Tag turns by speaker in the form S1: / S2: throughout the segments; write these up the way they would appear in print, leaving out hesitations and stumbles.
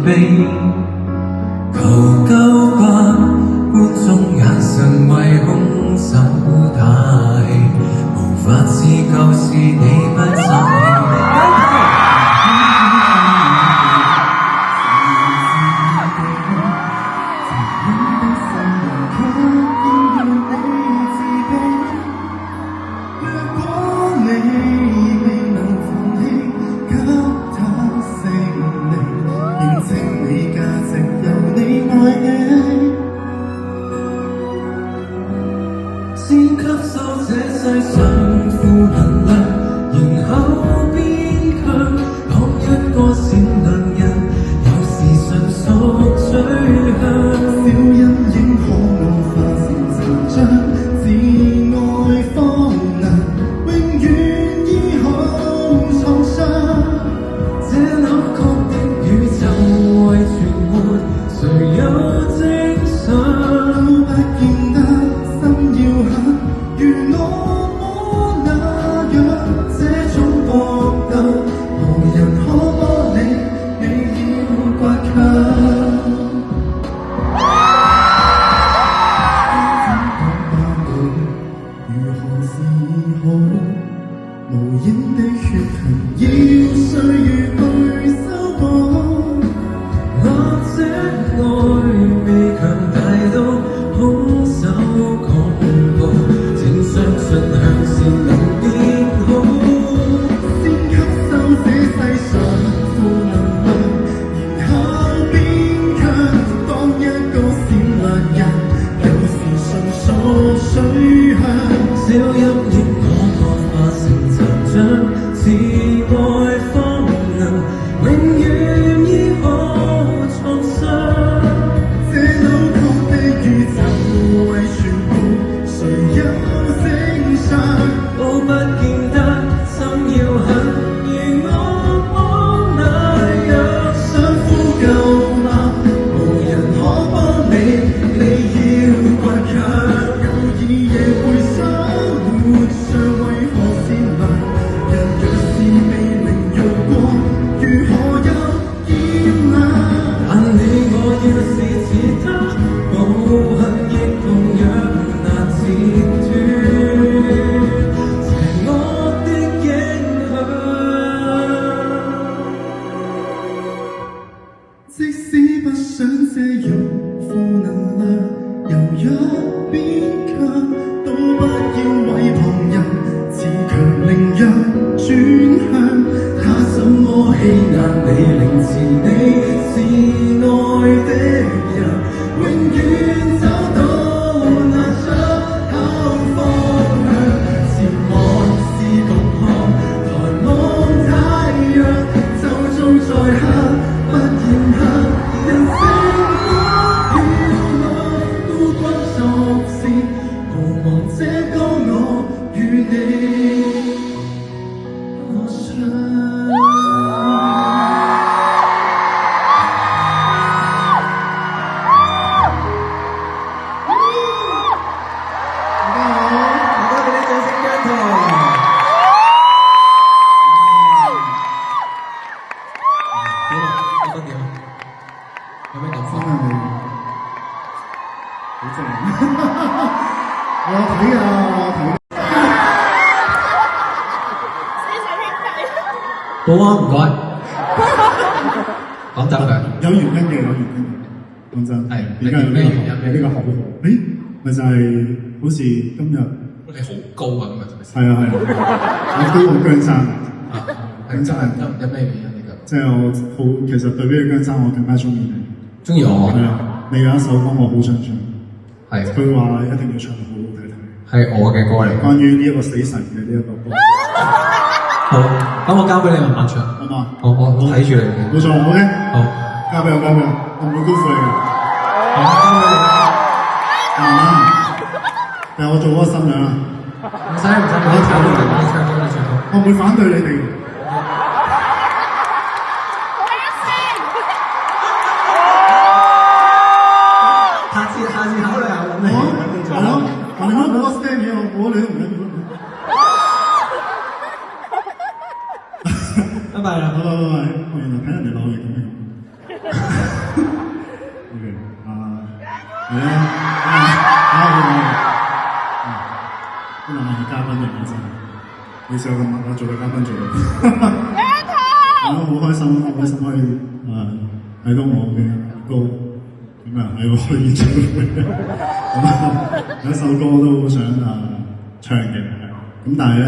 S1: 悲，求救吧，觀眾眼神為兇手太氣，無法自救是你不爭氣。先吸收這世上負能量，然後變強，當一個善良人，有時純屬追向。小陰影可我化成殘障，自愛方能永遠醫好創傷。這扭曲的宇宙為存活，誰有精神？都不見得心要狠，如我魔那樣，這種搏鬥無人可幫你，你要倔強。如何是好？無影的血痕要歲月去修補。或者愛未強大到空手恐怖，請相信向善能變好。先吸收這世上負能量，然後變強，當一個善良人，有時純屬水向。小陰影可我化成殘障，自愛方能永遠醫好創傷。這扭曲的宇宙為全部，誰有精神？都不見得心要狠，如我魔那樣。想呼救嗎？無人可幫你，你要倔強。有意夜會生活上為何善良？人若是未凌辱過，如何有堅硬？但你我要是似他，無恨亦同樣難截斷邪惡的影響。即使不想借用負能量，柔弱變強，都不要為旁人自強凌弱轉向。他怎麼欺壓你，凌遲你是愛的人，永遠找到那出口方向。前望是共航，抬望太陽，就種在黑，不嫌黑。人性多險惡，孤軍作戰，無望這個我與你可相。
S2: 有咩感受？真係好正，我睇啊睇。
S1: 好啊，唔該。講真嘅，
S2: 有原因嘅，有原因嘅。講真，
S1: 係
S2: 點解有呢個
S1: 咩原因
S2: 有呢個口號？誒，咪就係好似今日
S1: 你好高啊，今日係咪先？
S2: 係啊係啊，我高過姜生
S1: 啊，
S2: 姜生
S1: 有咩原因呢個？
S2: 即係我好，其實對比姜生，我更加中意你。
S1: 中意我？
S2: 係啊，你有一首歌我好想唱，
S1: 係
S2: 佢話一定要唱好好睇睇。
S1: 係我嘅歌嚟。
S2: 關於呢一個死神嘅呢一個歌。
S1: 好，咁我交俾你慢慢唱，
S2: 好嘛？
S1: 我睇住你嘅。
S2: 冇錯，OK。
S1: 好，
S2: 交俾我，我唔會辜負你嘅。
S1: 好，交俾你。
S2: 慢慢，但係我做嗰個新娘啊。
S1: 唔使，我唱到你唱到你唱到。
S2: 我唔會反對你哋。
S1: 下次考慮下揾你。
S2: 係咯，我哋都冇得 stand 嘢，我哋都唔緊要。拜拜啦，拜拜。我原來睇人哋攞嚟咁樣。係啊，可能係嘉賓嚟嘅真係，你試下咁我做個嘉賓做到，好開心，好開心可以睇到我嘅歌，咁啊喺我演唱會，咁有一首歌都好想唱嘅，咁但係咧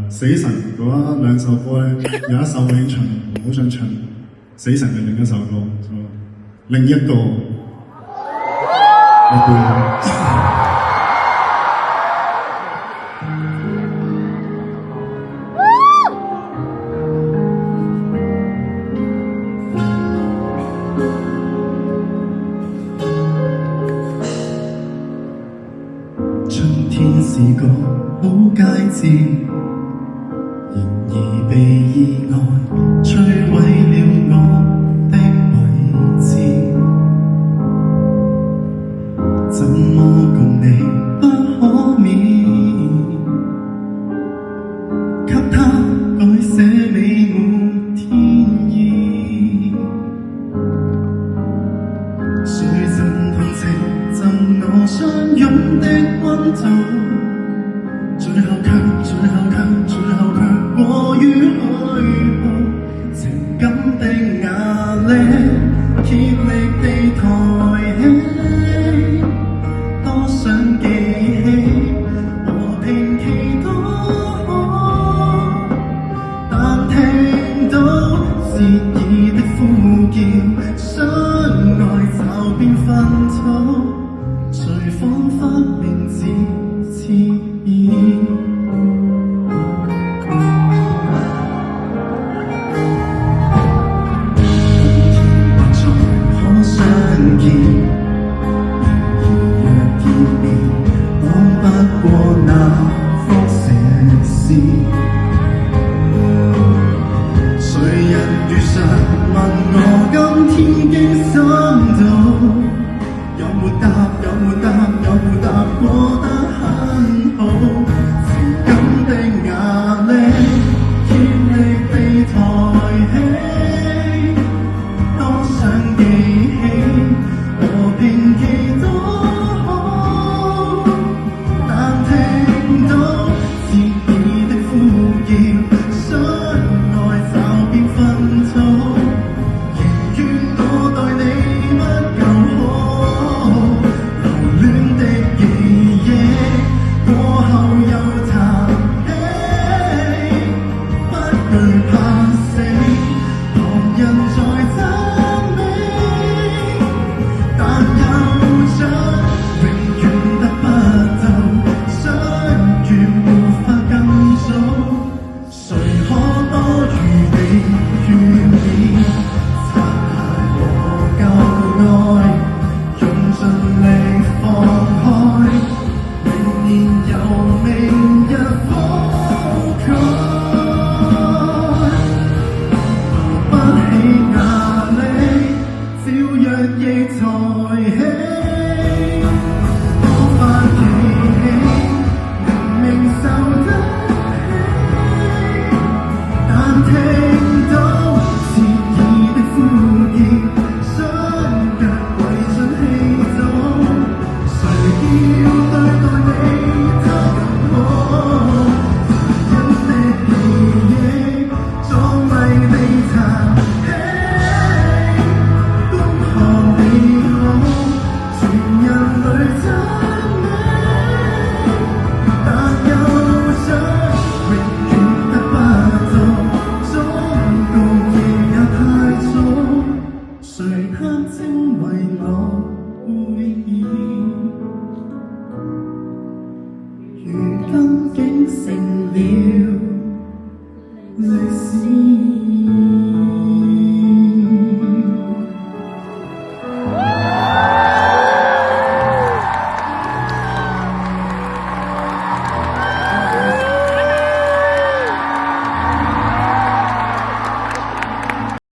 S2: 死神嗰兩首歌咧，有一首我已經唱，好想唱死神嘅另一首歌，就另一個我背。
S1: 春天是個好佳節，然而被意外摧毀了我的位置。怎麼共你不可免？給他改寫美滿天意。誰曾同情贈我相擁的溫度，最後卻過於虛耗，情感的壓力竭力地抬起，多想記起和平祈禱，但聽到熾熱的呼叫，相愛就變糞土，誰彷彿名字刺耳。如今竟成了歷史。